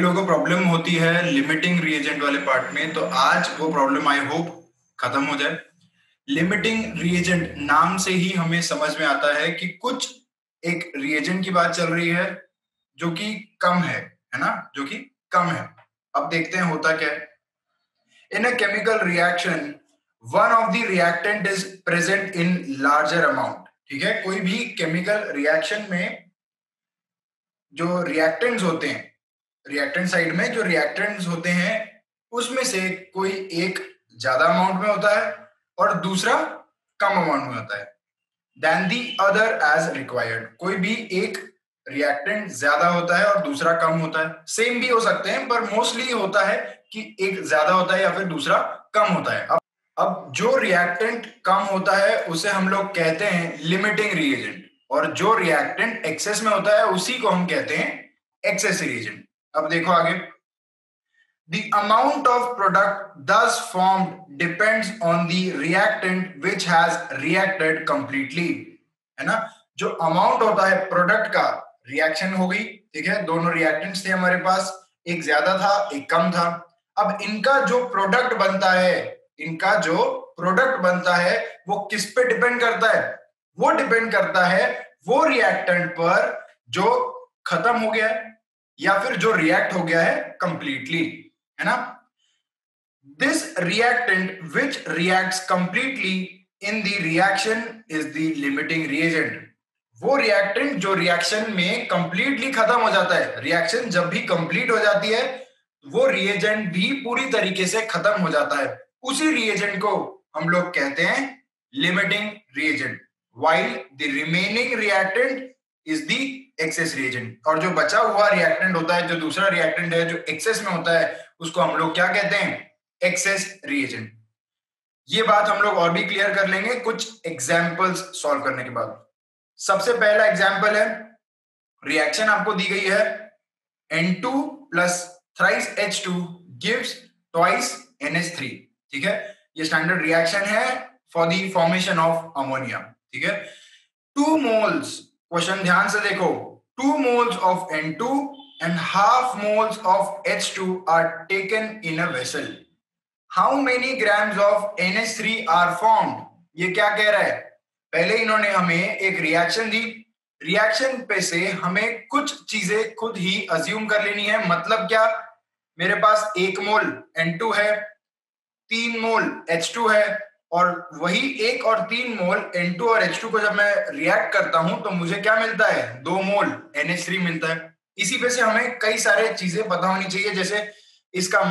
लोगों को प्रॉब्लम होती है लिमिटिंग रिएजेंट वाले पार्ट में, तो आज वो प्रॉब्लम आई होप खत्म हो जाए। लिमिटिंग रिएजेंट नाम से ही हमें समझ में आता है कि कुछ एक रिएजेंट की बात चल रही है जो कि कम है ना, जो कि कम है। अब देखते हैं होता क्या है। In a chemical reaction one of the reactant is present in larger amount. ठीक है, कोई भी केमिकल रिएक्शन में जो रिएक्टेंट्स होते हैं, रिएक्टेंट साइड में जो रिएक्टेंट्स होते हैं उसमें से कोई एक ज्यादा अमाउंट में होता है और दूसरा कम अमाउंट में होता है then the other as required. कोई भी एक रिएक्टेंट ज्यादा होता है और दूसरा कम होता है। सेम भी हो सकते हैं पर मोस्टली होता है कि एक ज्यादा होता है या फिर दूसरा कम होता है। अब जो रिएक्टेंट कम होता है उसे हम लोग कहते हैं लिमिटिंग रिएजेंट, और जो रिएक्टेंट एक्सेस में होता है उसी को हम कहते हैं एक्सेस रिएजेंट। अब देखो आगे। The amount of product thus formed depends on the reactant which has reacted completely। है ना, जो अमाउंट होता है प्रोडक्ट का, रिएक्शन हो गई, ठीक है, दोनों रिएक्टेंट्स थे हमारे पास, एक ज्यादा था एक कम था। अब इनका जो प्रोडक्ट बनता है, इनका जो प्रोडक्ट बनता है वो किस पे डिपेंड करता है? वो डिपेंड करता है वो रिएक्टेंट पर जो खत्म हो गया है या फिर जो रिएक्ट हो गया है कंप्लीटली, है ना। This reactant which reacts completely in the reaction is the limiting reagent. वो रिएक्टेंट जो रिएक्शन में कंप्लीटली खत्म हो जाता है, रिएक्शन जब भी कंप्लीट हो जाती है वो रिएजेंट भी पूरी तरीके से खत्म हो जाता है, उसी रिएजेंट को हम लोग कहते हैं limiting reagent, while the remaining reactant is the excess reagent। और जो बचा हुआ रिएक्टेंट होता है, जो दूसरा रिएक्टेंट है जो एक्सेस में होता है, उसको हम लोग क्या कहते हैं? Access reagent. ये बात हम लोग और भी क्लियर कर लेंगे कुछ एग्जांपल्स सॉल्व करने के बाद। सबसे पहला एग्जांपल है, रिएक्शन आपको दी गई है N2 plus thrice H2 gives twice NH3। ठीक है, ये स्टैंडर्ड रिएक्शन है for the formation of ammonia. ठीक है, 2 मोल्स, क्वेश्चन ध्यान से देखो, 2 moles of N2 and half moles of H2 are taken in a vessel. How many grams of NH3 are formed? ये क्या कह रहा है? पहले इन्होंने हमें एक रिएक्शन दी, रिएक्शन पे से हमें कुछ चीजें खुद ही अज्यूम कर लेनी है। मतलब क्या? मेरे पास 1 मोल N2 है, 3 मोल H2 है, और वही 1 और 3 मोल N2 और H2 को जब मैं रिएक्ट करता हूं तो मुझे क्या मिलता है? 2 मोल NH3 मिलता है। इसी पे से हमें कई सारे चीजें पता होनी चाहिए, जैसे इसका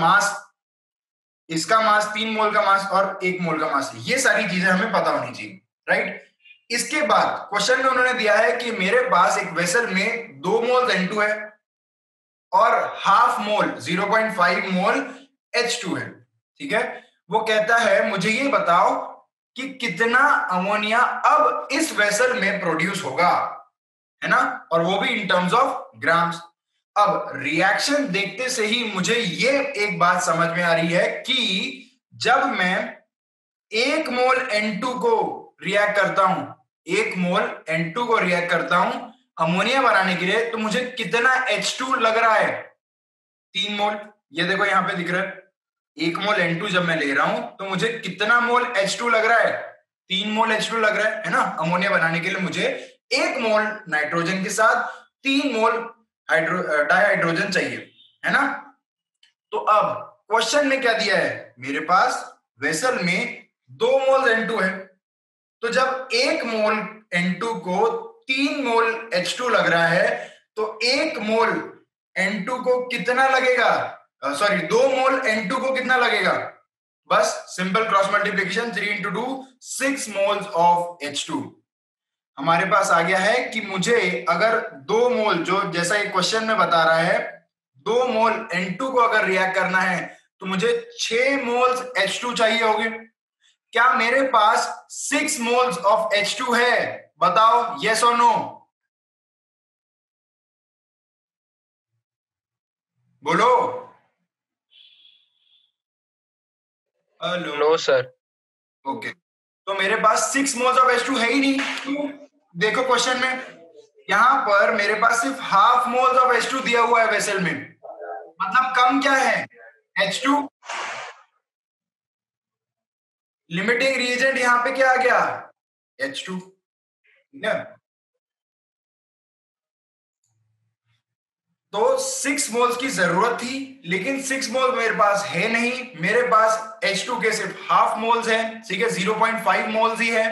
मास 3 मोल का मास और 1 मोल का मास, ये सारी चीजें हमें पता होनी चाहिए, राइट। इसके बाद क्वेश्चन में उन्होंने दिया है कि मेरे पास एक वेसल में 2 मोल N2 है और हाफ मोल 0.5 मोल H2 है। ठीक है, वो कहता है मुझे ये बताओ कि कितना अमोनिया अब इस वेसल में प्रोड्यूस होगा, है ना, और वो भी इन टर्म्स ऑफ ग्राम्स। अब रिएक्शन देखते से ही मुझे ये एक बात समझ में आ रही है कि जब मैं 1 मोल N2 को रिएक्ट करता हूं, 1 मोल N2 को रिएक्ट करता हूं अमोनिया बनाने के लिए, तो मुझे कितना H2 लग रहा है? 3 मोल। ये देखो यहां पे दिख रहा है, 1 मोल N2 जब मैं ले रहा हूं तो मुझे कितना मोल H2 लग रहा है? 3 मोल H2 लग रहा है ना। अमोनिया बनाने के लिए मुझे 1 मोल नाइट्रोजन के साथ 3 मोल डाइहाइड्रोजन चाहिए, है ना। तो अब क्वेश्चन में क्या दिया है? मेरे पास वेसल में 2 मोल N2 है, तो जब 1 मोल N2 को 3 मोल H2 लग रहा है तो 1 मोल N2 को कितना लगेगा? 2 मोल N2 को कितना लगेगा? बस simple cross multiplication, 3 into 2 6 moles of H2। हमारे पास आ गया है कि मुझे अगर 2 मोल, जो जैसा ये क्वेश्चन में बता रहा है, 2 मोल N2 को अगर रिएक्ट करना है तो मुझे 6 मोल्स H2 चाहिए होंगे। क्या मेरे पास 6 मोल्स ऑफ H2 है? बताओ, यस और नो, बोलो। हेलो। No sir. ओके, तो मेरे पास 6 मोल्स ऑफ H2 है ही नहीं। क्यों? देखो क्वेश्चन में, यहां पर मेरे पास सिर्फ हाफ मोल्स ऑफ H2 दिया हुआ है वेसल में, मतलब कम क्या है, H2। लिमिटिंग रिएजेंट यहाँ पे क्या आ गया, H2, ठीक है। तो 6 मोल्स की जरूरत थी, लेकिन 6 मोल मेरे पास है नहीं, मेरे पास H2 के सिर्फ हाफ मोल्स है, ठीक है, 0.5 मोल्स ही है।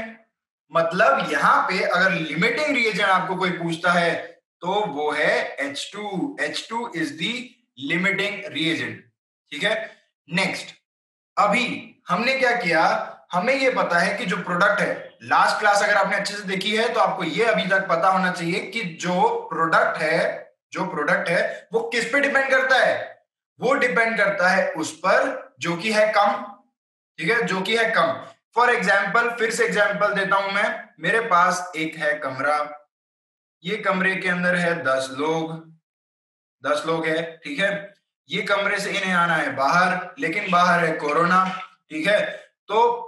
मतलब यहां पे अगर लिमिटिंग रिएजेंट आपको कोई पूछता है तो वो है H2। H2 is the limiting reagent, ठीक है। नेक्स्ट, अभी हमने क्या किया, हमें ये पता है कि जो प्रोडक्ट है, लास्ट क्लास अगर आपने अच्छे से देखी है तो आपको ये अभी तक पता होना चाहिए कि जो प्रोडक्ट है वो किस पे डिपेंड करता है, वो डिपेंड करता है उस पर जो कि है कम, ठीक है, जो कि है कम। फॉर एग्जाम्पल, फिर से एग्जाम्पल देता हूं मैं, मेरे पास एक है कमरा, ये कमरे के अंदर है 10 लोग, 10 लोग है, ठीक है। ये कमरे से इन्हें आना है बाहर, लेकिन बाहर है कोरोना, ठीक है। तो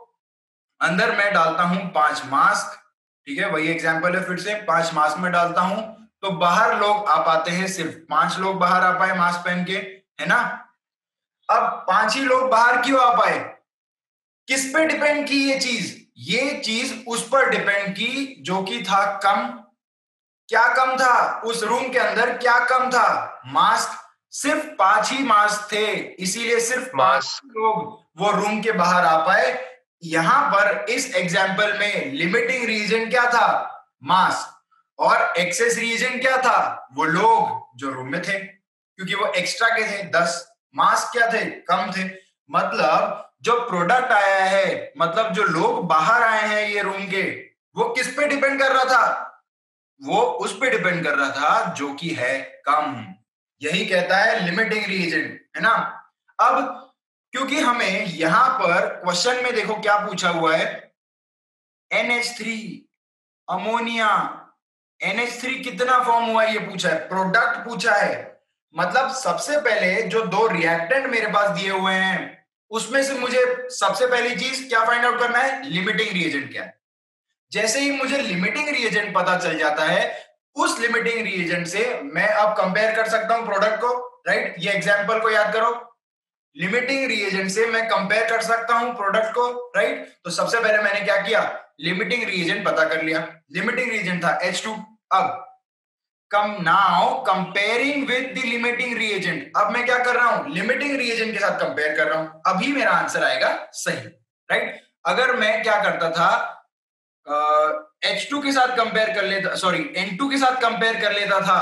अंदर मैं डालता हूं 5 मास्क, ठीक है, वही एग्जाम्पल है, फिर से 5 मास्क में डालता हूं, तो बाहर लोग आ पाते हैं, सिर्फ 5 लोग बाहर आ पाए मास्क पहन के, है ना। अब 5 ही लोग बाहर क्यों आ पाए, किस पे डिपेंड की ये चीज उस पर डिपेंड की जो कि था कम। क्या कम था उस रूम के अंदर, क्या कम था, मास्क। सिर्फ 5 ही मास्क थे, इसीलिए सिर्फ 5 मास्क। लोग वो रूम के बाहर आ पाए। यहां पर इस एग्जाम्पल में लिमिटिंग रीजन क्या था, मास्क, और एक्सेस रीजन क्या था, वो लोग जो रूम में थे, क्योंकि वो एक्स्ट्रा के थे 10, मास्क क्या थे, कम थे। मतलब जो प्रोडक्ट आया है, मतलब जो लोग बाहर आए हैं ये रूम के, वो किस पे डिपेंड कर रहा था, वो उस पे डिपेंड कर रहा था जो कि है कम। यही कहता है लिमिटिंग रीएजेंट, है ना। अब क्योंकि हमें यहां पर क्वेश्चन में देखो क्या पूछा हुआ है, NH3 अमोनिया, NH3 कितना फॉर्म हुआ है ये पूछा है, प्रोडक्ट पूछा है। मतलब सबसे पहले जो दो रिएक्टेंट मेरे पास दिए हुए हैं उसमें से मुझे सबसे पहली चीज क्या फाइंड आउट करना है, लिमिटिंग रिएजेंट क्या है। जैसे ही मुझे लिमिटिंग रिएजेंट पता चल जाता है, उस लिमिटिंग रिएजेंट से मैं अब कंपेयर कर सकता हूं प्रोडक्ट को, राइट। ये एग्जांपल को याद करो, लिमिटिंग रिएजेंट से मैं कंपेयर कर सकता हूं प्रोडक्ट को, राइट। तो सबसे पहले मैंने क्या किया, लिमिटिंग रिएजेंट पता कर लिया, लिमिटिंग रिएजेंट था H2। अब come now comparing with the limiting reagent, अब मैं क्या कर रहा हूं, लिमिटिंग रिएजेंट के साथ कंपेयर कर रहा हूं, अभी मेरा आंसर आएगा सही, राइट। अगर मैं क्या करता था, H2 के साथ कंपेयर कर लेता, सॉरी N2 के साथ कंपेयर कर लेता था,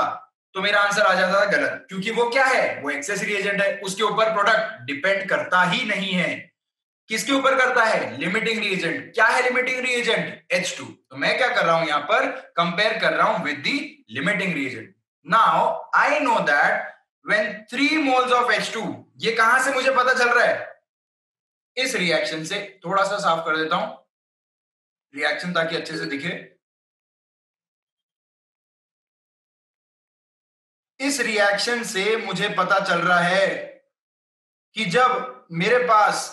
तो मेरा आंसर आ जाता था गलत, क्योंकि वो क्या है, वो एक्सेस रिएजेंट है, उसके ऊपर प्रोडक्ट डिपेंड करता ही नहीं है। किसके ऊपर करता है, लिमिटिंग रिएजेंट। क्या है लिमिटिंग रिएजेंट, H2। तो मैं क्या कर रहा हूं यहां पर, कंपेयर कर रहा हूं with the limiting reagent. Now I know that when 3 moles of H2, ये कहां से मुझे पता चल रहा है, इस रिएक्शन से। थोड़ा सा साफ कर देता हूं रिएक्शन ताकि अच्छे से दिखे। इस रिएक्शन से मुझे पता चल रहा है कि जब मेरे पास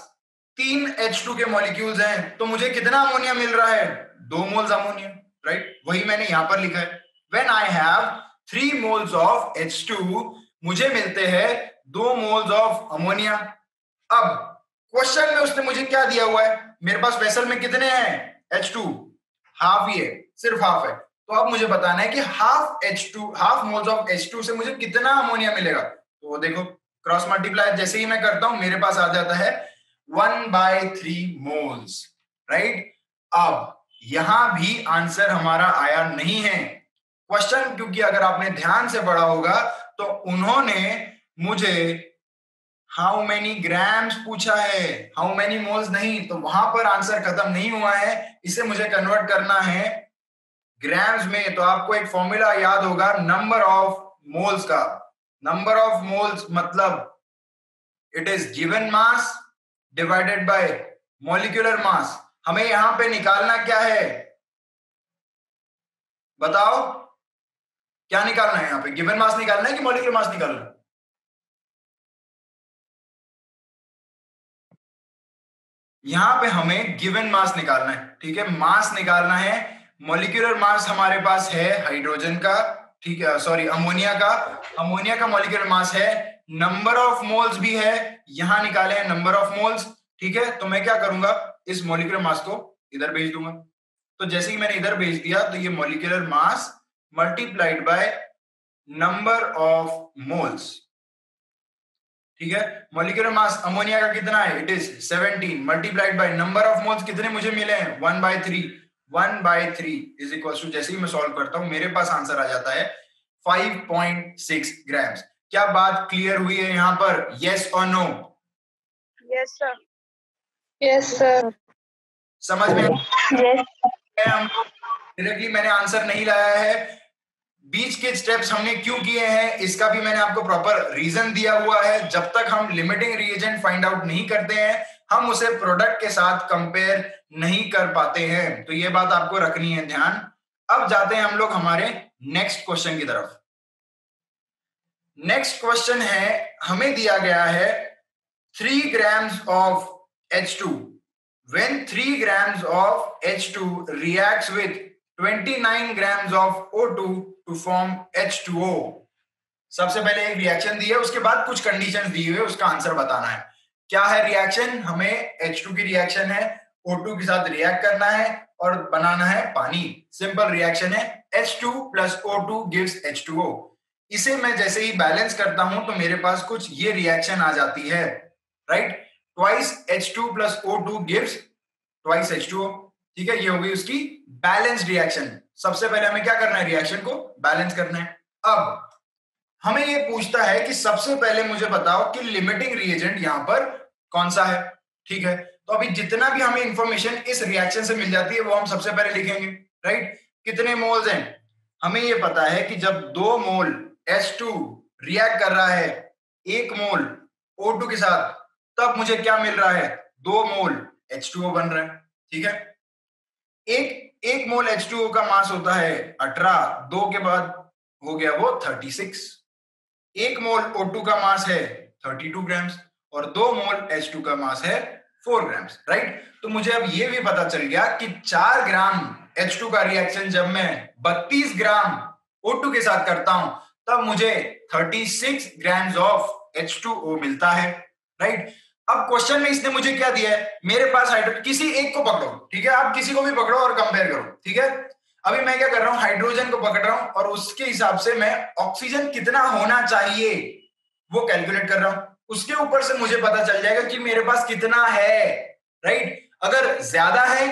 3 H2 के मॉलिक्यूल्स हैं तो मुझे कितना अमोनिया मिल रहा है, 2 मोल्स अमोनिया, राइट। वही मैंने यहां पर लिखा है, when I have 3 moles of H2 मुझे मिलते हैं 2 मोल्स ऑफ अमोनिया। अब क्वेश्चन में उसने मुझे क्या दिया हुआ है, मेरे पास वेसल में कितने हैं H2, हाफ ही है, सिर्फ हाफ है। तो अब मुझे बताना है कि हाफ मोल्स ऑफ H2 से मुझे कितना अमोनिया मिलेगा। तो वो देखो, क्रॉस मल्टीप्लाई जैसे ही मैं करता हूं मेरे पास आ जाता है 1/3 मोल्स, राइट। अब यहां भी आंसर हमारा आया नहीं है। क्वेश्चन क्योंकि अगर आपने ध्यान से पढ़ा होगा तो उन्होंने मुझे हाउ मेनी ग्राम्स पूछा है, हाउ मेनी मोल्स नहीं, तो वहां पर आंसर खत्म नहीं हुआ है, इसे मुझे कन्वर्ट करना है ग्राम्स में। तो आपको एक फॉर्मूला याद होगा नंबर ऑफ मोल्स का। नंबर ऑफ मोल्स मतलब it is given mass divided by molecular mass. हमें यहां पे निकालना क्या है, बताओ क्या निकालना है, यहां पे गिवन मास निकालना है कि मॉलिक्यूलर मास निकालना है। यहां पे हमें गिवन मास निकालना है, ठीक है, मास निकालना है। मॉलिक्यूलर मास हमारे पास है हाइड्रोजन का, ठीक है, सॉरी अमोनिया का। अमोनिया का मॉलिक्यूलर मास है नंबर ऑफ मोल्स भी है, यहां निकाले हैं नंबर ऑफ मोल्स, ठीक है। तो मैं क्या करूंगा, इस मॉलिक्यूलर मास को इधर भेज दूंगा। तो जैसे ही मैंने इधर भेज दिया तो ये molecular mass multiplied by number of moles, ठीक है। मॉलिक्यूलर मास अमोनिया का कितना है, it is 17 multiplied by number of moles कितने मुझे मिले हैं, 1/3। 1/3 इज इक्वल टू, जैसे ही मैं सॉल्व करता हूं मेरे पास आंसर आ जाता है 5.6 ग्राम्स। क्या बात क्लियर हुई है यहां पर, यस और no? Yes sir. Yes sir. समझ में यस। डायरेक्टली मैंने आंसर नहीं लाया है, बीच के स्टेप्स हमने क्यों किए हैं इसका भी मैंने आपको प्रॉपर रीजन दिया हुआ है। जब तक हम लिमिटिंग रिएजेंट फाइंड आउट नहीं करते हैं हम उसे प्रोडक्ट के साथ कंपेयर नहीं कर पाते हैं, तो ये बात आपको रखनी है ध्यान। अब जाते हैं हम लोग हमारे नेक्स्ट क्वेश्चन की तरफ। नेक्स्ट क्वेश्चन है, हमें दिया गया है 3 grams of H2 when 3 grams of H2 reacts with 29 grams of O2 to form H2O। सबसे पहले एक रिएक्शन दी है, उसके बाद कुछ कंडीशंस दी हुई है, उसका आंसर बताना है। क्या है रिएक्शन, हमें H2 की रिएक्शन है, O2 के साथ रिएक्ट करना है और बनाना है पानी। सिंपल रिएक्शन है, H2 plus O2 gives H2O। इसे मैं जैसे ही बैलेंस करता हूं तो मेरे पास कुछ ये रिएक्शन आ जाती है, right. Twice H2 plus O2 gives twice H2O, ठीक है। ये हो गई उसकी बैलेंस रिएक्शन। सबसे पहले हमें क्या करना है, रिएक्शन को बैलेंस करना है। अब हमें ये पूछता है कि सबसे पहले मुझे बताओ कि लिमिटिंग रिएजेंट यहां पर कौन सा है, ठीक है। तो अभी जितना भी हमें इंफॉर्मेशन इस रिएक्शन से मिल जाती है वो हम सबसे पहले लिखेंगे, राइट। कितने मोल्स हैं, हमें ये पता है कि जब 2 मोल H2 रिएक्ट कर रहा है 1 मोल O2 के साथ, तब मुझे क्या मिल रहा है, 2 मोल H2O बन रहा है, ठीक है। एक मोल H2O का मास होता है 18, 2 के बाद हो गया वो 36। 1 मोल O2 का मास है 32 ग्राम्स और 2 मोल H2 का मास है 4 ग्राम्स, राइट। तो मुझे अब ये भी पता चल गया कि 4 ग्राम H2 का रिएक्शन जब मैं 32 ग्राम O2 के साथ करता हूं तब मुझे 36 ग्राम्स ऑफ H2O मिलता है, राइट। अब क्वेश्चन में इसने मुझे क्या दिया है, मेरे पास हाइड्रोजन, किसी एक को पकड़ो, ठीक है, आप किसी को भी पकड़ो और कंपेयर करो, ठीक है। अभी मैं क्या कर रहा हूं, हाइड्रोजन को पकड़ रहा हूं और उसके हिसाब से मैं ऑक्सीजन कितना होना चाहिए वो कैलकुलेट कर रहा हूं। उसके ऊपर से मुझे पता चल जाएगा कि मेरे पास कितना है, राइट। अगर ज्यादा है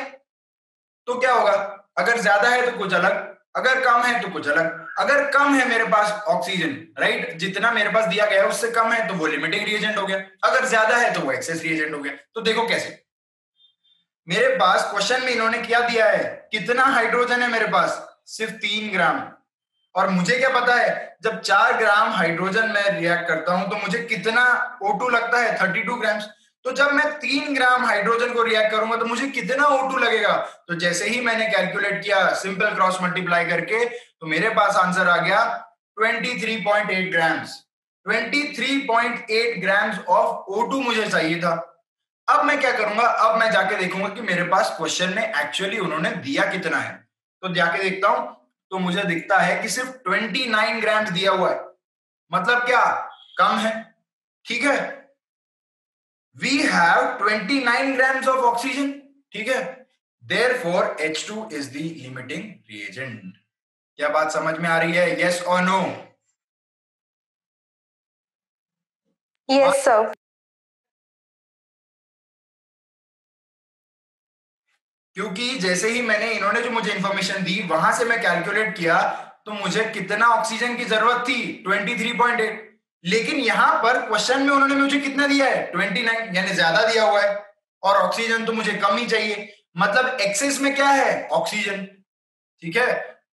तो क्या होगा, अगर ज्यादा है तो कुछ अलग, अगर कम है तो कुछ अलग। अगर कम है मेरे पास ऑक्सीजन, राइट, जितना मेरे पास दिया गया है उससे कम है तो वो लिमिटिंग रिएजेंट हो गया, अगर ज्यादा है तो वो एक्सेस रिएजेंट हो गया। तो देखो कैसे, मेरे पास क्वेश्चन में इन्होंने क्या दिया है, कितना हाइड्रोजन है मेरे पास, सिर्फ 3 ग्राम। और मुझे क्या पता है, जब 4 ग्राम हाइड्रोजन में रिएक्ट करता हूं तो मुझे कितना O2 लगता है, 32 ग्राम्स। तो जब मैं 3 ग्राम हाइड्रोजन को रिएक्ट करूंगा तो मुझे कितना O2 लगेगा। तो जैसे ही मैंने कैलकुलेट किया सिंपल क्रॉस मल्टीप्लाई करके, तो मेरे पास आंसर आ गया 23.8 ग्राम्स। 23.8 ग्राम्स ऑफ O2 मुझे चाहिए था। अब मैं क्या करूंगा, अब मैं जाके देखूंगा कि मेरे पास क्वेश्चन में एक्चुअली उन्होंने दिया कितना है। तो जाके देखता हूं तो मुझे दिखता है कि सिर्फ 29 ग्राम्स दिया हुआ है, मतलब क्या, कम है, ठीक है। We have 29 grams of oxygen, ठीक है। Therefore H2 is the limiting reagent. क्या बात समझ में आ रही है, यस और नो? Yes sir. क्योंकि जैसे ही मैंने, इन्होंने जो मुझे इंफॉर्मेशन दी वहां से मैं कैलकुलेट किया तो मुझे कितना ऑक्सीजन की जरूरत थी, 23.8। लेकिन यहां पर क्वेश्चन में उन्होंने मुझे कितना दिया है, 29, यानी ज्यादा दिया हुआ है और ऑक्सीजन तो मुझे कम ही चाहिए। मतलब एक्सेस में क्या है, ऑक्सीजन, ठीक है।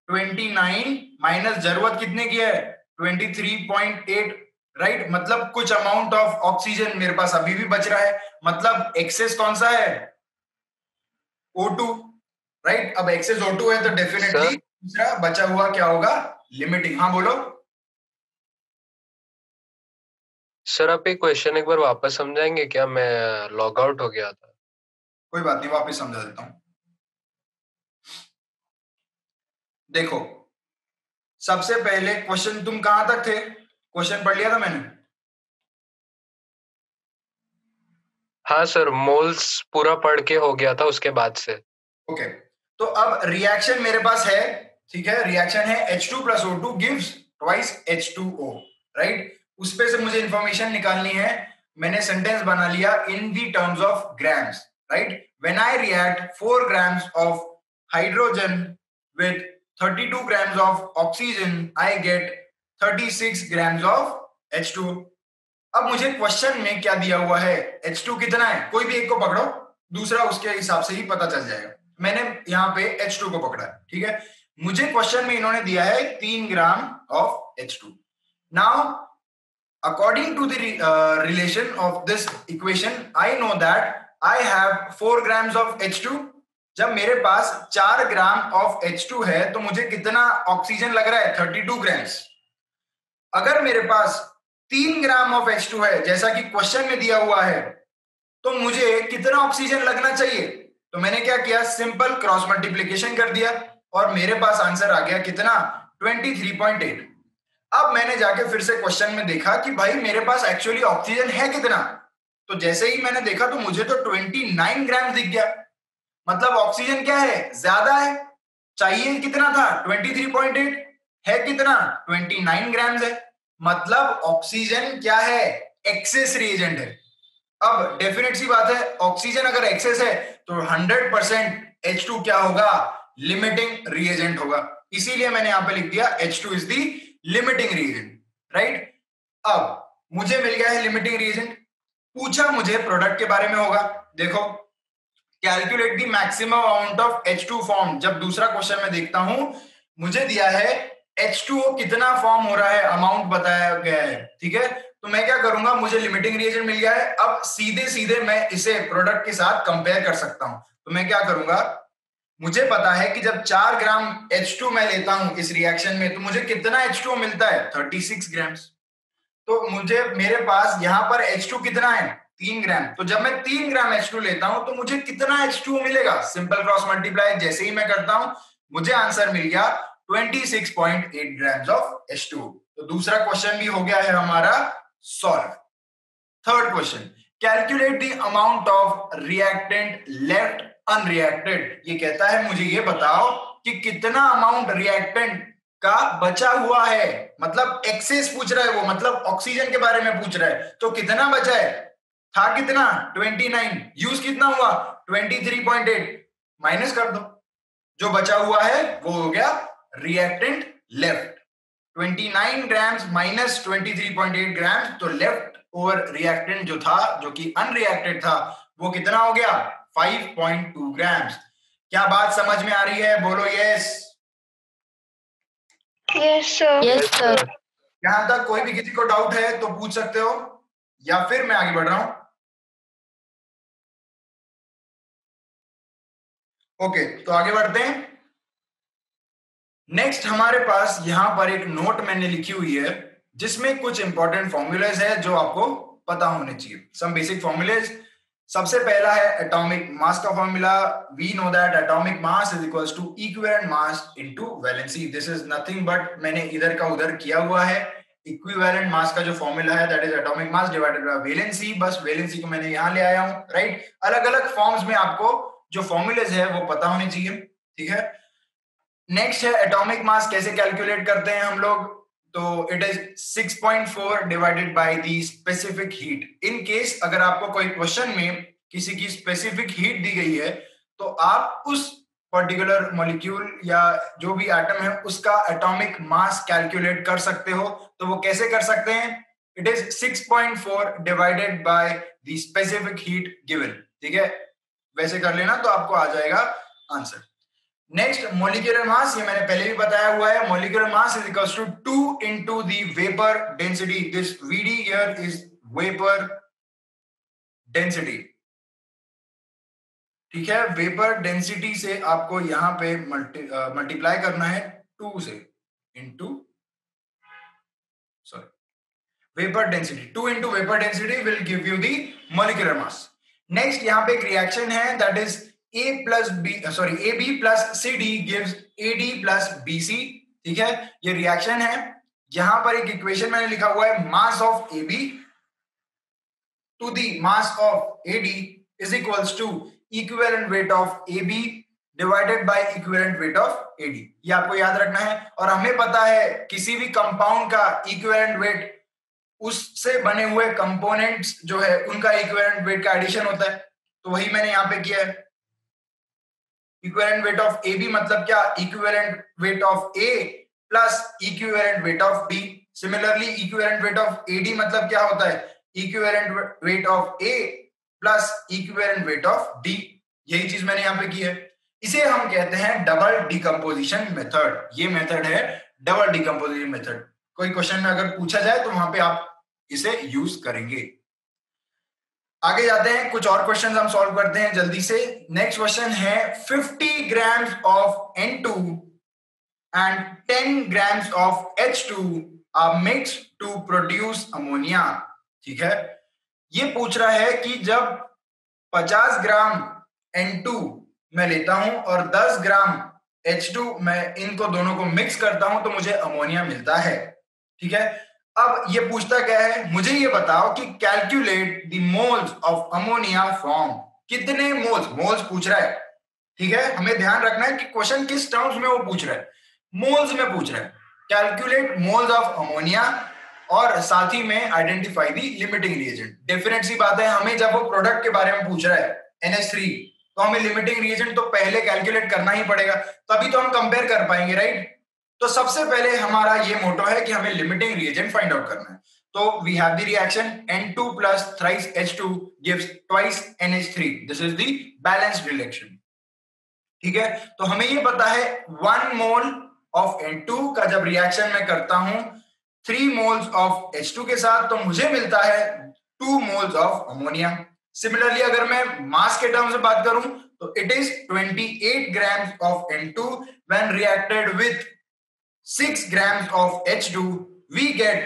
29 माइनस जरूरत कितने की है, 23.8, राइट। मतलब कुछ अमाउंट ऑफ ऑक्सीजन मेरे पास अभी भी बच रहा है, मतलब एक्सेस कौन सा है, O2, राइट। अब एक्सेस O2 है तो डेफिनेटली दूसरा बचा हुआ क्या होगा, लिमिटिंग। हाँ बोलो सर। आप एक क्वेश्चन एक बार वापस समझाएंगे क्या, मैं लॉग आउट हो गया था। कोई बात नहीं, वापस समझा देता हूं। देखो सबसे पहले क्वेश्चन, तुम कहां तक थे, क्वेश्चन पढ़ लिया था मैंने, हाँ सर, मोल्स पूरा पढ़ के हो गया था उसके बाद से। ओके, तो अब रिएक्शन मेरे पास है, ठीक है, रिएक्शन है H2 plus O2 gives twice H2O, right? उस पे से मुझे इंफॉर्मेशन निकालनी है। मैंने सेंटेंस बना लिया in the terms of grams, right? When I react 4 grams of hydrogen with 32 grams of oxygen, I get 36 grams of H2O. अब मुझे क्वेश्चन में क्या दिया हुआ है, H2 कितना है, कोई भी एक को पकड़ो, दूसरा उसके हिसाब से ही पता चल जाएगा। मैंने यहाँ पे H2 को पकड़ा है, ठीक है। मुझे क्वेश्चन में इन्होंने दिया है 3 gram of H2। Now according to the relation of this equation I know that I have 4 grams of H2। जब मेरे पास 4 ग्राम ऑफ H2 है तो मुझे कितना ऑक्सीजन लग रहा है, 32 grams। अगर मेरे पास 3 ग्राम ऑफ H2 है जैसा कि क्वेश्चन में दिया हुआ है, तो मुझे कितना ऑक्सीजन लगना चाहिए? तो मैंने क्या किया, सिंपल क्रॉस मल्टीप्लिकेशन कर दिया और मेरे पास आंसर आ गया कितना, 23.8। अब मैंने जाके फिर से क्वेश्चन में देखा कि भाई मेरे पास एक्चुअली ऑक्सीजन है कितना, तो जैसे ही मैंने देखा तो मुझे तो 29 ग्राम दिख गया। मतलब ऑक्सीजन क्या है, ज्यादा है। चाहिए कितना था, 23.8, है कितना, 29 ग्राम्स है। मतलब ऑक्सीजन क्या है, एक्सेस रिएजेंट है। अब डेफिनेट सी बात है, ऑक्सीजन अगर एक्सेस है तो 100% H2 क्या होगा, लिमिटिंग रिएजेंट होगा। इसीलिए मैंने यहां पे लिख दिया H2 is the limiting reagent, right? अब मुझे मिल गया है लिमिटिंग रिएजेंट। पूछा मुझे प्रोडक्ट के बारे में होगा। देखो, calculate the maximum amount of H2 form. जब दूसरा क्वेश्चन में देखता हूं, मुझे दिया है H2O कितना फॉर्म हो रहा है, अमाउंट बताया गया है, ठीक है। तो मैं क्या करूंगा, मुझे लिमिटिंग रिएजेंट मिल गया है, अब सीधे सीधे मैं इसे प्रोडक्ट के साथ कंपेयर कर सकता हूं। तो मैं क्या करूंगा, मुझे पता है कि जब 4 ग्राम H2 मैं लेता हूं इस रिएक्शन में, तो मुझे कितना H2O मिलता है, 36 ग्राम्स। तो मुझे, मेरे पास यहां पर H2 कितना है, 3 ग्राम। तो जब मैं 3 ग्राम H2 लेता हूं तो मुझे कितना H2O मिलेगा, सिंपल क्रॉस मल्टीप्लाई जैसे ही मैं करता हूं मुझे आंसर मिल गया 26.8 ग्राम्स ऑफ H2O। तो दूसरा क्वेश्चन भी हो गया है हमारा solve. Third question, calculate the amount of reactant left unreacted. ये कहता है मुझे ये बताओ कि कितना अमाउंट रिएक्टेंट का बचा हुआ है। मतलब एक्सेस पूछ रहा है वो, मतलब ऑक्सीजन के बारे में पूछ रहा है। तो कितना बचा है, था कितना 29, यूज कितना हुआ 23.8, माइनस कर दो, जो बचा हुआ है वो हो गया reactant left. 29 grams minus 23.8 grams, तो लेफ्ट ओवर रिएक्टेंट जो था, जो कि अनरिएक्टेड था, वो कितना हो गया 5.2 ग्राम्स। क्या बात समझ में आ रही है, बोलो yes. Yes sir. Yes sir. यहां तक कोई भी किसी को डाउट है तो पूछ सकते हो, या फिर मैं आगे बढ़ रहा हूं। ओके, तो आगे बढ़ते हैं। नेक्स्ट हमारे पास यहां पर एक नोट मैंने लिखी हुई है जिसमें कुछ इंपॉर्टेंट फॉर्मूलेज है जो आपको पता होने चाहिए। Some basic formulae. सबसे पहला है एटॉमिक मास का फॉर्मूला। We know that atomic mass is equals to equivalent mass into valency. This is nothing but, मैंने इधर का उधर किया हुआ है। इक्विवेलेंट मास का जो फॉर्मूला है that is atomic mass divided by valency. बस वैलेंसी को मैंने यहां ले आया हूं, राइट। अलग अलग फॉर्म्स में आपको जो फॉर्मूलेज है वो पता होने चाहिए, ठीक है। नेक्स्ट है एटॉमिक मास कैसे कैलकुलेट करते हैं हम लोग। तो it is 6.4 divided by the specific heat. In case अगर आपको कोई क्वेश्चन में किसी की स्पेसिफिक हीट दी गई है तो आप उस पर्टिकुलर मॉलिक्यूल या जो भी एटम है उसका एटॉमिक मास कैलकुलेट कर सकते हो। तो वो कैसे कर सकते हैं, it is 6.4 divided by the specific heat given, ठीक है। वैसे कर लेना तो आपको आ जाएगा आंसर। नेक्स्ट मोलिकुलर मास, ये मैंने पहले भी बताया हुआ है। Molecular mass is equals to 2 into the vapour density. This Vd here is vapour density, ठीक है। वेपर डेंसिटी से आपको यहां पे मल्टीप्लाई करना है 2 से, into sorry vapour density. 2 into vapour density will give you the molecular mass. Next यहां पे एक रिएक्शन है that is AB plus CD gives AD plus BC, ठीक है। ये रिएक्शन है। यहां पर एक इक्वेशन मैंने लिखा हुआ है mass of AB। to the mass of AD is equals to equivalent weight of AB divided by equivalent weight of AD। ये आपको याद रखना है। और हमें पता है किसी भी कंपाउंड का इक्विवेलेंट वेट उससे बने हुए कंपोनेंट्स जो है उनका इक्विवेलेंट वेट का एडिशन होता है, तो वही मैंने यहाँ पे किया है। इक्विवेलेंट वेट ऑफ AB मतलब क्या? Equivalent weight of A plus equivalent weight of B। Similarly equivalent weight of AD मतलब क्या होता है? Equivalent weight of A plus equivalent weight of D। यही चीज मैंने यहाँ पे की है। इसे हम कहते हैं डबल डिकम्पोजिशन मेथड। ये मेथड है डबल डिकम्पोजिशन मेथड। कोई क्वेश्चन में अगर पूछा जाए तो वहां पे आप इसे यूज करेंगे। आगे जाते हैं, कुछ और क्वेश्चंस हम सॉल्व करते हैं जल्दी से। नेक्स्ट क्वेश्चन है 50 grams of N2 and 10 grams of H2 are mixed to produce ammonia. ठीक है, ये पूछ रहा है कि जब 50 ग्राम N2 मैं लेता हूं और 10 ग्राम H2 मैं इनको दोनों को मिक्स करता हूं तो मुझे अमोनिया मिलता है। ठीक है, अब ये पूछता क्या है? मुझे ये बताओ कि calculate the moles of ammonia from. कितने मोल्स? मोल्स पूछ रहा है। ठीक है, हमें ध्यान रखना है कि क्वेश्चन किस टर्म्स में वो पूछ रहा है। मोल्स में पूछ रहा है। कैलकुलेट मोल्स ऑफ अमोनिया और साथ ही में identify the limiting reagent. Definite सी बात है, हमें जब वो प्रोडक्ट के बारे में पूछ रहा है NH3 तो हमें लिमिटिंग रिएजेंट तो पहले कैलकुलेट करना ही पड़ेगा, तभी तो हम कंपेयर कर पाएंगे, राइट? तो सबसे पहले हमारा ये मोटो है कि हमें लिमिटिंग रिएजेंट फाइंड आउट करना है। तो we have the reaction N2 plus thrice H2 gives twice NH3। This is the balanced reaction. ठीक है, तो हमें ये पता है 1 मोल ऑफ N2 का जब रिएक्शन में करता हूं 3 मोल्स ऑफ H2 के साथ तो मुझे मिलता है 2 मोल्स ऑफ अमोनिया। सिमिलरली अगर मैं मास के टर्म्स में बात करूं तो it is 28 grams of N2 when reacted with 6 grams of H2 we get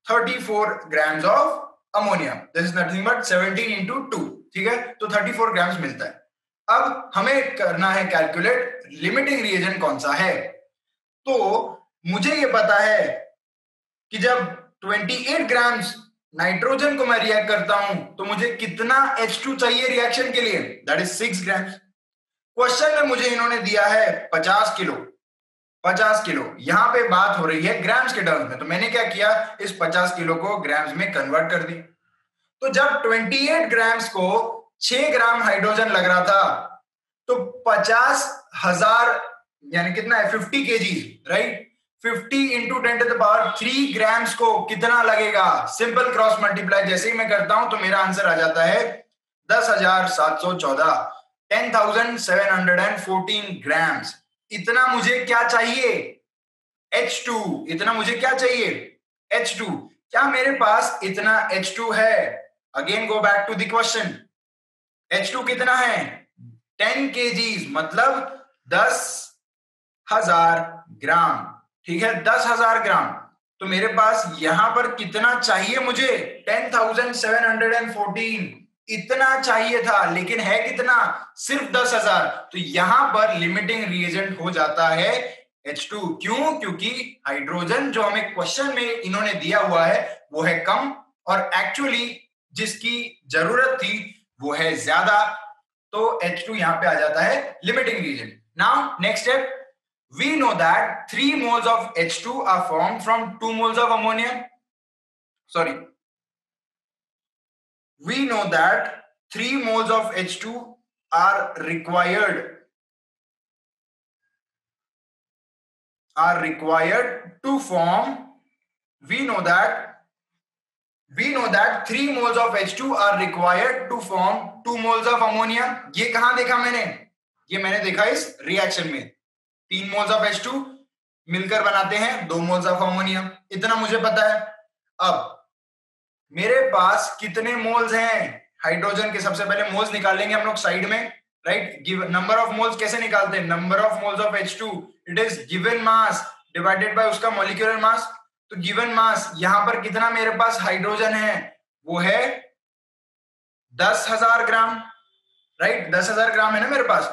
34 grams of ammonia। this is nothing but 17 into 2। ठीक है, तो 34 grams मिलता है। अब हमें करना है कैलकुलेट लिमिटिंग रिएजेंट कौन सा है। तो मुझे ये पता है कि जब 28 ग्राम्स नाइट्रोजन को मैं रिएक्ट करता हूं तो मुझे कितना H2 चाहिए रिएक्शन के लिए? That is 6 grams. क्वेश्चन में मुझे इन्होंने दिया है 50 किलो। 50 किलो, यहां पे बात हो रही है ग्राम्स के टर्म्स में, तो मैंने क्या किया, इस 50 किलो को ग्राम्स में कन्वर्ट कर दी। तो जब 28 ग्राम्स को 6 ग्राम हाइड्रोजन लग रहा था तो 50,000 यानी कितना है? 50 kg, राइट? 50 इंटू 10⁻³ ग्राम्स को कितना लगेगा? सिंपल क्रॉस मल्टीप्लाई जैसे ही मैं करता हूं तो मेरा आंसर आ जाता है 10,714, 10,714 ग्राम्स। इतना मुझे क्या चाहिए? H2। इतना मुझे क्या चाहिए? H2। क्या मेरे पास इतना H2 है? Again go back to the question. H2 कितना है? 10 kg मतलब 10,000 ग्राम। ठीक है, 10,000 ग्राम। तो मेरे पास यहां पर कितना चाहिए मुझे? 10,714 इतना चाहिए था, लेकिन है कितना? सिर्फ 10,000। तो यहां पर लिमिटिंग रिएजेंट हो जाता है H2। क्यों? क्योंकि हाइड्रोजन जो हमें क्वेश्चन में इन्होंने दिया हुआ है वो है कम और एक्चुअली जिसकी जरूरत थी वो है ज्यादा, तो H2 यहां पे आ जाता है limiting reagent. Now next step, we know that 3 moles of H2 are formed from 2 moles of ammonia. Sorry. We know that 3 moles of H2 are required to form. We know that 3 moles of H2 are required to form 2 moles of ammonia। ये कहां देखा मैंने? ये मैंने देखा इस reaction में। 3 moles of H2 मिलकर बनाते हैं 2 मोल्स ऑफ अमोनिया। इतना मुझे पता है। अब मेरे पास कितने मोल्स हैं हाइड्रोजन के? सबसे पहले मोल्स निकालेंगे हम लोग साइड में, right? Given number of moles कैसे निकालते हैं? Number of moles of H2 it is given mass divided by उसका मॉलिक्यूलर मास। तो गिवन मास यहां पर कितना मेरे पास हाइड्रोजन है? वो है 10,000 ग्राम, राइट? 10,000 ग्राम है ना मेरे पास।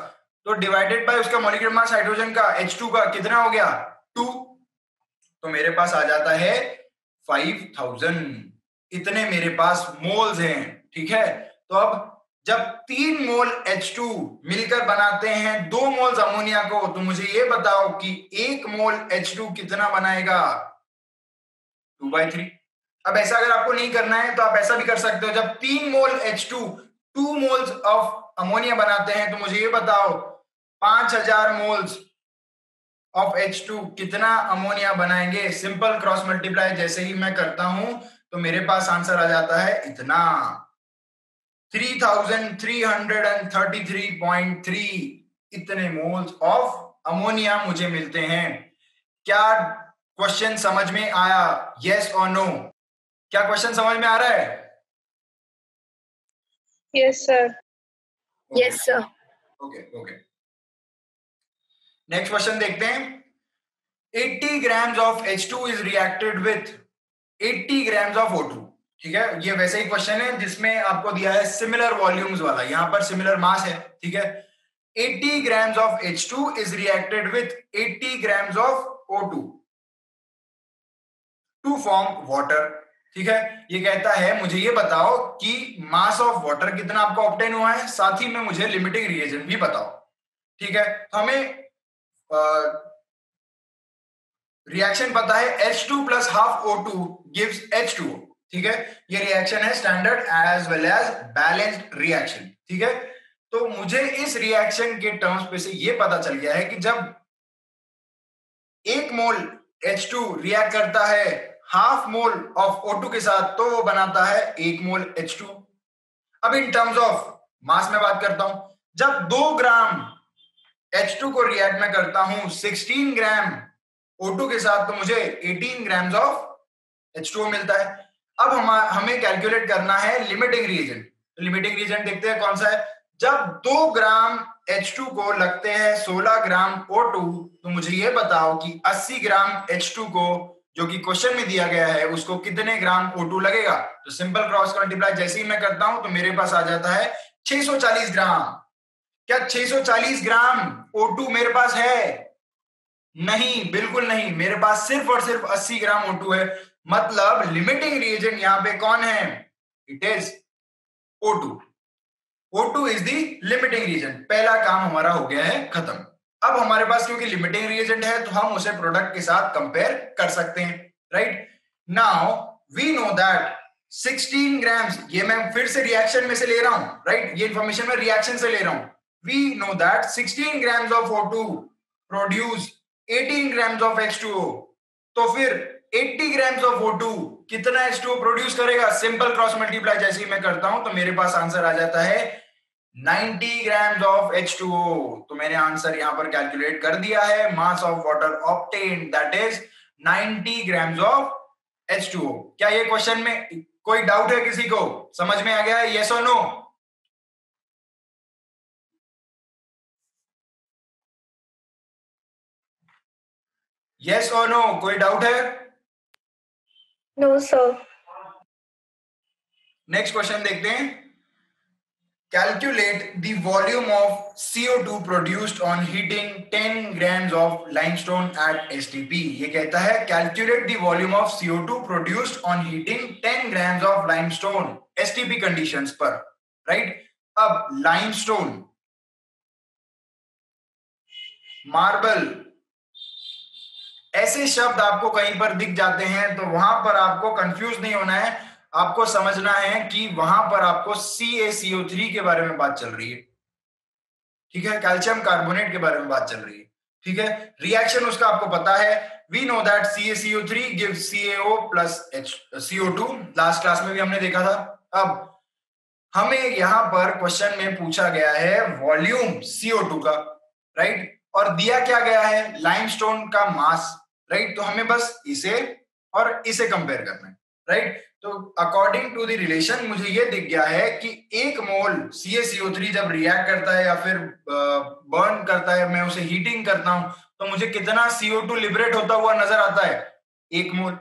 तो डिवाइडेड बाय उसका मॉलिक्यूलर मास हाइड्रोजन का H2 का कितना हो गया? 2। तो मेरे पास आ जाता है 5,000। इतने मेरे पास मोल्स हैं। ठीक है, तो अब जब 3 मोल H2 मिलकर बनाते हैं 2 मोल्स अमोनिया को, तो मुझे ये बताओ कि 1 मोल H2 कितना बनाएगा? 2/3। अब ऐसा अगर आपको नहीं करना है तो आप ऐसा भी कर सकते हो, जब 3 मोल H2 2 मोल्स ऑफ अमोनिया बनाते हैं, तो मुझे ये बताओ 5000 मोल्स ऑफ H2 कितना अमोनिया बनाएंगे? सिंपल क्रॉस मल्टीप्लाई जैसे ही मैं करता हूं तो मेरे पास आंसर आ जाता है इतना, 3333.3 इतने मोल्स ऑफ अमोनिया मुझे मिलते हैं। क्या क्वेश्चन समझ में आया? यस और नो? क्या क्वेश्चन समझ में आ रहा है? Yes sir. Yes sir. Okay okay, next question देखते हैं। 80 grams of H2 is reacted with 80 grams of O2। ठीक है, ये वैसे ही क्वेश्चन है जिसमें आपको दिया है सिमिलर वॉल्यूम्स वाला, यहां पर सिमिलर मास है। ठीक है, 80 grams of H2 is reacted with 80 grams of O2 to form water। ठीक है, ये कहता है मुझे ये बताओ कि मास ऑफ वाटर कितना आपको ऑब्टेन हुआ है, साथ ही में मुझे लिमिटिंग रिएजेंट भी बताओ। ठीक है, तो हमें रिएक्शन पता है H2 plus half O2 gives H2O। ठीक है, ये रिएक्शन है standard as well as balanced reaction. ठीक है, तो मुझे इस रिएक्शन के टर्म्स पे से ये पता चल गया है कि जब 1 मोल H2 रिएक्ट करता है हाफ मोल ऑफ O2 के साथ, तो वो बनाता है 1 मोल H2। अब इन टर्म्स ऑफ मास में बात करता हूं, जब 2 ग्राम H2 को रिएक्ट में करता हूं 16 ग्राम O2 के साथ, तो मुझे 18 ग्राम्स ऑफ H2O मिलता है। अब हमें कैलकुलेट करना है लिमिटिंग रिएजेंट। तो लिमिटिंग रिएजेंट देखते हैं कौन सा है। जब 2 ग्राम H2 को लगते हैं 16 ग्राम O2, तो मुझे ये बताओ कि 80 ग्राम H2 को, जो कि क्वेश्चन में दिया गया है, उसको कितने ग्राम O2 लगेगा? तो सिंपल क्रॉस मल्टीप्लाई जैसे ही मैं करता हूं तो मेरे पास आ जाता है 640 ग्राम। क्या 640 ग्राम O2 मेरे पास है? नहीं, बिल्कुल नहीं, मेरे पास सिर्फ और सिर्फ 80 ग्राम O2 है। मतलब लिमिटिंग रिएजेंट यहां पे कौन है? It is O2। O2 is the limiting reagent. पहला काम हमारा हो गया है खत्म। अब हमारे पास क्योंकि लिमिटिंग रिएजेंट है तो हम उसे प्रोडक्ट के साथ कंपेयर कर सकते हैं, right? Now we know that 16 grams, ये मैं फिर से रिएक्शन में से ले रहा हूं, राइट? ये इंफॉर्मेशन मैं रिएक्शन से ले रहा हूं। We know that 16 grams of O2 produce 18 grams of H2O। तो फिर 80 ग्राम्स ऑफ O2 कितना H2O प्रोड्यूस करेगा? सिंपल क्रॉस मल्टीप्लाई जैसे ही मैं करता हूं तो मेरे पास आंसर आ जाता है 90 ग्राम्स ऑफ H2O। तो मैंने आंसर यहां पर कैलकुलेट कर दिया है। Mass of water obtained that is 90 grams of H2O। क्या ये क्वेश्चन में कोई डाउट है किसी को? समझ में आ गया है? यस और नो? यस और नो? कोई डाउट है? No sir. नेक्स्ट क्वेश्चन देखते हैं। Calculate the volume of CO2 produced on heating 10 grams of limestone at STP। ये कहता है calculate the volume of CO2 produced on heating 10 grams of limestone STP conditions पर, right? अब limestone, marble, ऐसे शब्द आपको कहीं पर दिख जाते हैं तो वहां पर आपको कंफ्यूज नहीं होना है। आपको समझना है कि वहां पर आपको CaCO3 के बारे में बात चल रही है। ठीक है, कैल्शियम कार्बोनेट के बारे में बात चल रही है। ठीक है, रिएक्शन उसका आपको पता है। We know that CaCO3 gives CaO plus CO2। Last class में भी हमने देखा था। अब हमें यहां पर क्वेश्चन में पूछा गया है वॉल्यूम CO2 का, राइट? और दिया क्या गया है? लाइमस्टोन का मास, राइट? तो हमें बस इसे और इसे कंपेयर करना है, राइट? तो अकॉर्डिंग टू द रिलेशन मुझे ये दिख गया है कि 1 मोल CaCO3 जब रिएक्ट करता है या फिर बर्न करता है, मैं उसे हीटिंग करता हूं, तो मुझे कितना CO2 लिबरेट होता हुआ नजर आता है? 1 मोल,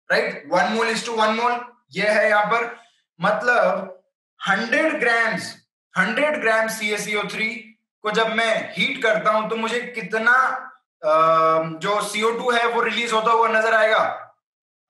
राइट? 1 मोल इज टू 1 मोल, ये है यहां पर। मतलब 100 ग्राम CaCO3 को जब मैं हीट करता हूं तो मुझे कितना जो CO2 है वो रिलीज होता हुआ नजर आएगा?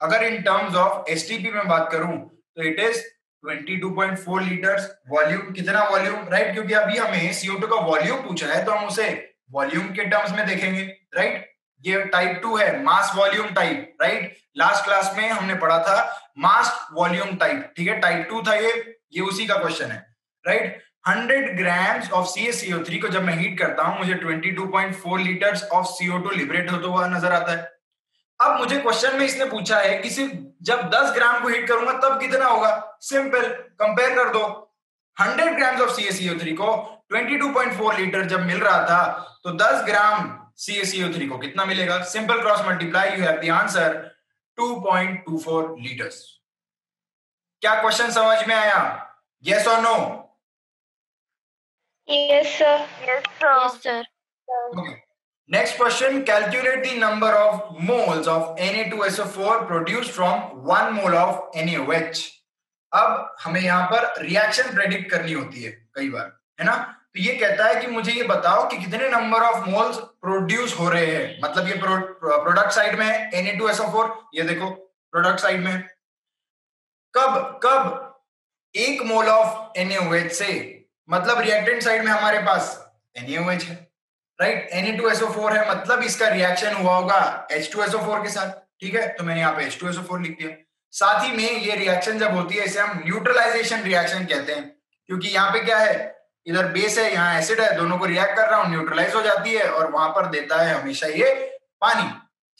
अगर इन टर्म्स ऑफ STP में बात करूं तो इट इज 22.4 लीटर्स वॉल्यूम, कितना वॉल्यूम, राइट, क्योंकि अभी हमें CO2 का वॉल्यूम पूछा है तो हम उसे वॉल्यूम के टर्म्स में देखेंगे, राइट। ये टाइप 2 है, mass volume type, right. Last class में हमने पढ़ा था मास वॉल्यूम टाइप, ठीक है, टाइप 2 था ये उसी का क्वेश्चन है, राइट। 100 ग्राम्स ऑफ CaCO3 को जब मैं हीट करता हूं मुझे 22.4 लीटर्स ऑफ CO2 लिबरेट होता हुआ नजर आता है। अब मुझे क्वेश्चन में इसने पूछा है कि सिर्फ जब 10 ग्राम को हीट करूंगा तब कितना होगा। सिंपल, कंपेयर कर दो। 100 ग्राम्स ऑफ CaCO3 को 22.4 लीटर जब मिल रहा था तो 10 ग्राम CaCO3 को कितना मिलेगा। Simple cross multiply, you have the answer 2.24 litres. क्या क्वेश्चन समझ में आया? यस और no? Yes, sir. Yes, sir. Yes, sir. Okay. Next question, calculate the number of moles of Na2SO4 produced from 1 mole of NaOH. अब हमें यहाँ पर reaction predict करनी होती है कई बार, है ना। तो ये कहता है कि मुझे ये बताओ कि कितने नंबर ऑफ मोल्स प्रोड्यूस हो रहे हैं। मतलब ये प्रोडक्ट साइड में है Na2SO4, ये देखो प्रोडक्ट साइड में है। कब कब 1 मोल ऑफ NaOH से, मतलब रिएक्टेंट साइड में हमारे पास NaOH है, राइट। Na2SO4 है, मतलब इसका रिएक्शन हुआ होगा H2SO4 के साथ, ठीक है। तो मैंने यहाँ पे H2SO4 लिख दिया। साथ ही में ये रिएक्शन जब होती है इसे हम न्यूट्रलाइजेशन रिएक्शन कहते हैं, क्योंकि यहाँ पे क्या है, इधर बेस है यहाँ एसिड है, दोनों को रिएक्ट कर रहा हूँ, न्यूट्रलाइज हो जाती है और वहां पर देता है हमेशा ये पानी,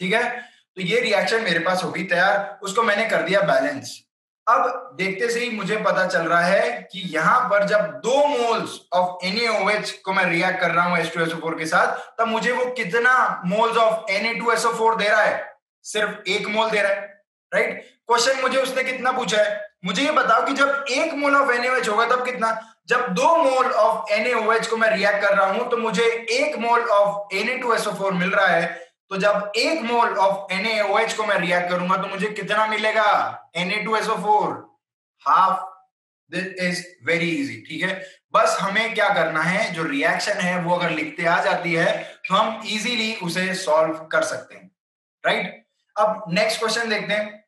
ठीक है। तो ये रिएक्शन मेरे पास होगी तैयार, उसको मैंने कर दिया बैलेंस। अब देखते से ही मुझे पता चल रहा है कि यहां पर जब 2 मोल्स ऑफ NaOH को मैं रिएक्ट कर रहा हूं H2SO4 के साथ, तब मुझे वो कितना मोल्स ऑफ Na2SO4 दे रहा है। सिर्फ 1 मोल दे रहा है, राइट। क्वेश्चन मुझे उसने कितना पूछा है, मुझे ये बताओ कि जब 1 मोल ऑफ NaOH होगा तब कितना। जब 2 मोल ऑफ NaOH को मैं रिएक्ट कर रहा हूं तो मुझे 1 मोल ऑफ Na2SO4 मिल रहा है। तो जब 1 मोल ऑफ NaOH को मैं रिएक्ट करूंगा तो मुझे कितना मिलेगा, Na2SO4 half. This is very easy, ठीक है। बस हमें क्या करना है, जो रिएक्शन है वो अगर लिखते आ जाती है तो हम इजीली उसे सॉल्व कर सकते हैं, राइट। अब नेक्स्ट क्वेश्चन देखते हैं,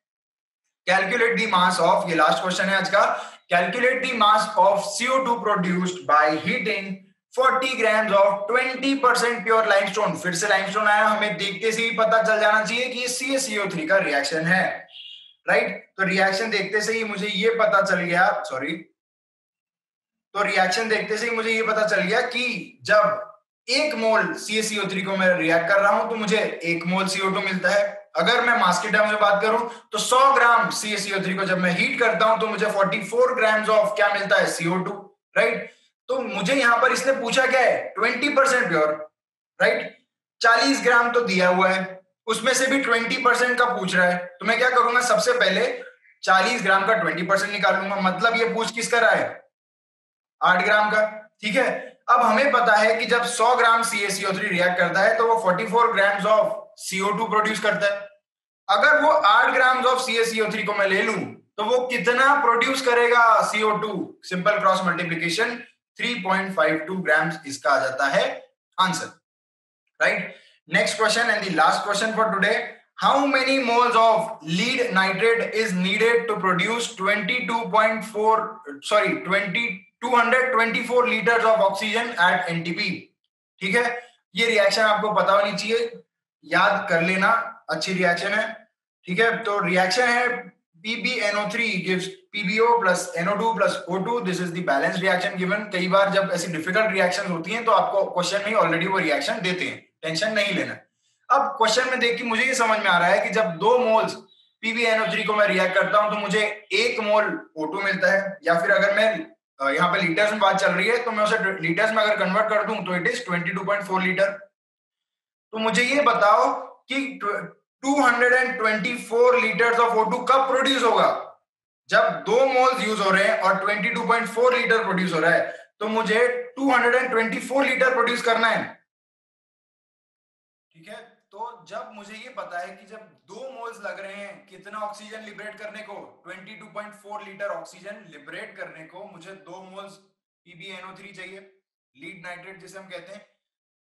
कैलकुलेट द मास ऑफ, ये लास्ट क्वेश्चन है आज का। Calculate the mass of CO2 produced by heating 40 grams of 20% pure limestone. फिर से लाइमस्टोन आया, हमें देखते से ही पता चल जाना चाहिए कि ये CaCO3 का रिएक्शन है, राइट। तो रिएक्शन देखते से ही मुझे ये पता चल गया, तो रिएक्शन देखते से ही मुझे ये पता चल गया कि जब 1 मोल CaCO3 को मैं रिएक्ट कर रहा हूं तो मुझे 1 मोल CO2 मिलता है। अगर मैं मास के टर्म में बात करूं तो 100 ग्राम CaCO3 को जब मैं हीट करता हूं तो मुझे 44 ग्राम्स ऑफ क्या मिलता है, CO2, राइट। तो मुझे यहां पर इसने पूछा क्या है, 20% प्योर, राइट। 40 ग्राम तो दिया हुआ है, उसमें से भी 20% का पूछ रहा है, तो मैं क्या करूंगा, सबसे पहले 40 ग्राम का 20% निकाल लूंगा। मतलब ये पूछ किसका रहा है, 8 ग्राम का, ठीक है। अब हमें पता है कि जब 100 ग्राम CaCO3 रिएक्ट करता है तो वो 44 ग्राम्स ऑफ CO2 प्रोड्यूस करता है। अगर वो 8 ग्राम्स ऑफ CaCO3 को मैं ले लूं तो वो कितना प्रोड्यूस करेगा CO2। Simple cross multiplication, 3.52 grams इसका आ जाता है answer, right. Next question and the last question for today, how many moles of lead nitrate is needed to produce 224 litres of oxygen at NTP, ठीक है। ये reaction आपको पता होनी चाहिए, याद कर लेना, अच्छी रिएक्शन है, ठीक है। तो रिएक्शन है PbNO3 gives PbO plus NO2 plus O2, this is the balance reaction given. कई बार जब ऐसी डिफिकल्ट रिएक्शन होती हैं तो आपको क्वेश्चन में ऑलरेडी वो रिएक्शन देते हैं, टेंशन नहीं लेना। अब क्वेश्चन में देख के मुझे ये समझ में आ रहा है कि जब 2 मोल्स PbNO3 को मैं रिएक्ट करता हूं तो मुझे 1 मोल O2 मिलता है, या फिर अगर मैं यहाँ पे लीटर्स में बात चल रही है तो मैं उसे लीटर्स में अगर कन्वर्ट कर दूं तो इट इज 22.4 लीटर। तो मुझे ये बताओ कि 224 लीटर्स ऑफ O2 कब प्रोड्यूस होगा, जब 2 मोल्स यूज हो रहे हैं और 22.4 लीटर प्रोड्यूस हो रहा है, तो मुझे 224 लीटर प्रोड्यूस करना है, ठीक है। तो जब मुझे ये पता है कि जब 2 मोल्स लग रहे हैं कितना ऑक्सीजन लिबरेट करने को, 22.4 लीटर ऑक्सीजन लिबरेट करने को, मुझे 2 मोल्स PbNO3 चाहिए, लीड नाइट्रेट जिसे हम कहते हैं।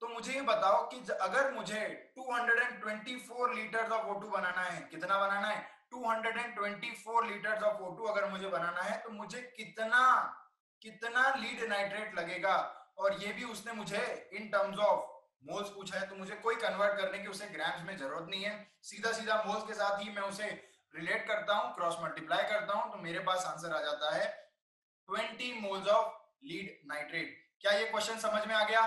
तो मुझे ये बताओ कि अगर मुझे 224 लीटर ऑफ O2 बनाना है, कितना बनाना है, 224 लीटर्स ऑफ O2 अगर मुझे बनाना है तो मुझे कितना लीड नाइट्रेट लगेगा, और ये भी उसने मुझे इन टर्म्स ऑफ मोल्स पूछा है, तो मुझे कोई कन्वर्ट करने की उसे ग्राम्स में जरूरत नहीं है, सीधा सीधा मोल्स के साथ ही मैं उसे रिलेट करता हूं, क्रॉस मल्टीप्लाई करता हूं, तो मेरे पास आंसर आ जाता है 20 मोल्स ऑफ लीड नाइट्रेट। क्या ये क्वेश्चन समझ में आ गया?